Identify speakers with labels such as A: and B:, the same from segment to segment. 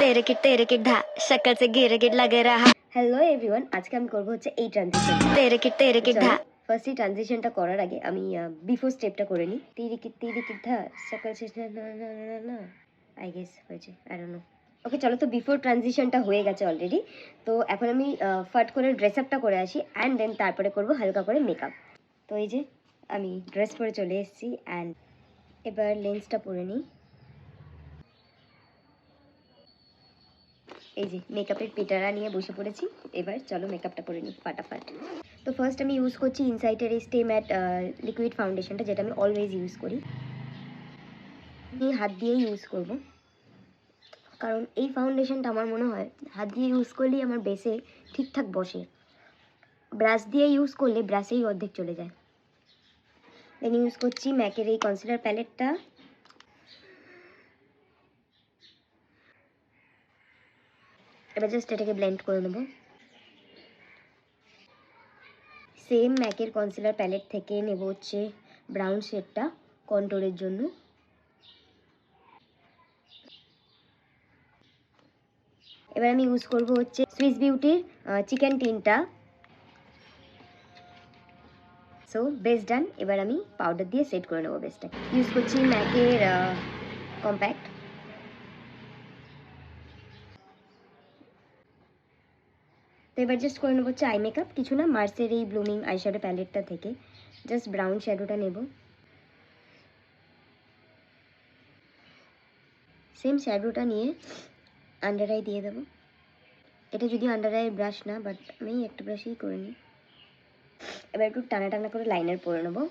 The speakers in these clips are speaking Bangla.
A: तेरे की ढा शक्ल से गिर गिर लग रहा। হ্যালো এভরিওয়ান, আজকে আমি করব হচ্ছে এই ট্রানজিশন। তেরে কি ঢা ফার্স্টলি ট্রানজিশনটা করার আগে আমি বিফোর স্টেপটা করে নিই। তেরে কি ঢা শক্ল সে না আই গেস হয়েছে, আই ডোন্ট নো। ওকে চলো, তো বিফোর ট্রানজিশনটা হয়ে গেছে অলরেডি। তো এখন আমি ফাট করে ড্রেস আপটা করে আসি অ্যান্ড দেন তারপরে করব হালকা করে মেকআপ। তো এই যে আমি ড্রেস পরে চলে এসেছি অ্যান্ড এবার লেন্সটা পরে নিই। এই যে মেকআপের পেটারা নিয়ে বসে পড়েছি। এবার চলো মেকআপটা করে নিই ফাটাফাট। তো ফার্স্ট আমি ইউজ করছি ইনসাইটের এই স্টে ম্যাট লিকুইড ফাউন্ডেশনটা, যেটা আমি অলওয়েজ ইউজ করি। আমি হাত দিয়েই ইউজ করব, কারণ এই ফাউন্ডেশনটা আমার মনে হয় হাত দিয়ে ইউজ করলেই আমার বেসে ঠিকঠাক বসে। ব্রাশ দিয়ে ইউজ করলে ব্রাশেই অর্ধেক চলে যায়। দেন ইউজ করছি ম্যাকের এই কনসিলার প্যালেটটা। এবার জাস্ট এটাকে ব্লেন্ড করে নেব। সেম ম্যাকের কনসিলার প্যালেট থেকে নেব হচ্ছে ব্রাউন শেডটা কন্ট্রোলের জন্য। এবার আমি ইউজ করব হচ্ছে সুইস বিউটির চিকেন টিনটা। সো বেস ডান। এবার আমি পাউডার দিয়ে সেট করে নেবো বেসটা। ইউজ করছি ম্যাকের কম্প্যাক্ট। তো এবার জাস্ট করে নেবো হচ্ছে আই মেকআপ, কিছু না, মার্সের এই ব্লুমিং আইশ্যাডো প্যালেটটা থেকে জাস্ট ব্রাউন শ্যাডোটা নেব। সেম শ্যাডোটা নিয়ে আন্ডার আই দিয়ে দেবো। এটা যদি আন্ডার আই ব্রাশ না, বাট আমি একটা ব্রাশেই করে নিই। এবার একটু টানা টানা করে লাইনার পরে নেবো।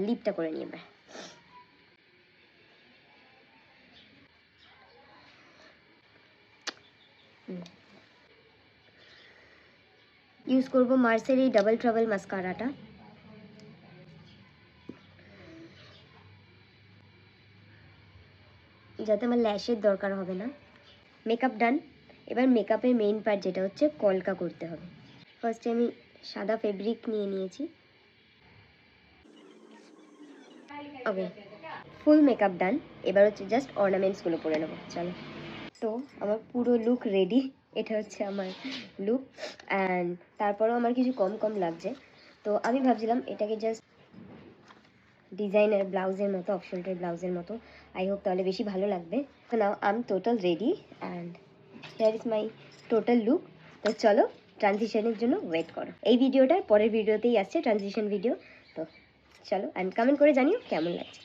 A: লিপটা করে নিই এবার। ইউজ করব মার্সের এই ডাবল ট্রাভেল মাস্কারাটা। যাতে আমার ল্যাশের দরকার হবে না। মেকআপ ডান। এবার মেকআপের মেইন পার্ট যেটা হচ্ছে কলকা করতে হবে। ফার্স্টে আমি সাদা ফেব্রিক নিয়ে নিয়েছি। ওকে, ফুল মেকআপ ডান। এবার হচ্ছে জাস্ট অর্নামেন্টসগুলো পরে নেবো। চলো, তো আমার পুরো লুক রেডি। এটা হচ্ছে আমার লুক অ্যান্ড তারপরেও আমার কিছু কম কম লাগছে। তো আমি ভাবছিলাম এটাকে জাস্ট ডিজাইনার ব্লাউজের মতো, অফ শোল্ডার ব্লাউজের মতো, আই হোপ তাহলে বেশি ভালো লাগবে। তো now I am total ready and here is my total look. তো চলো ট্রানজিশনের জন্য ওয়েট করো। এই ভিডিওটার পরের ভিডিওতেই আসছে ট্রানজিশন ভিডিও। তো চলো অ্যান্ড কমেন্ট করে জানিও কেমন লাগছে।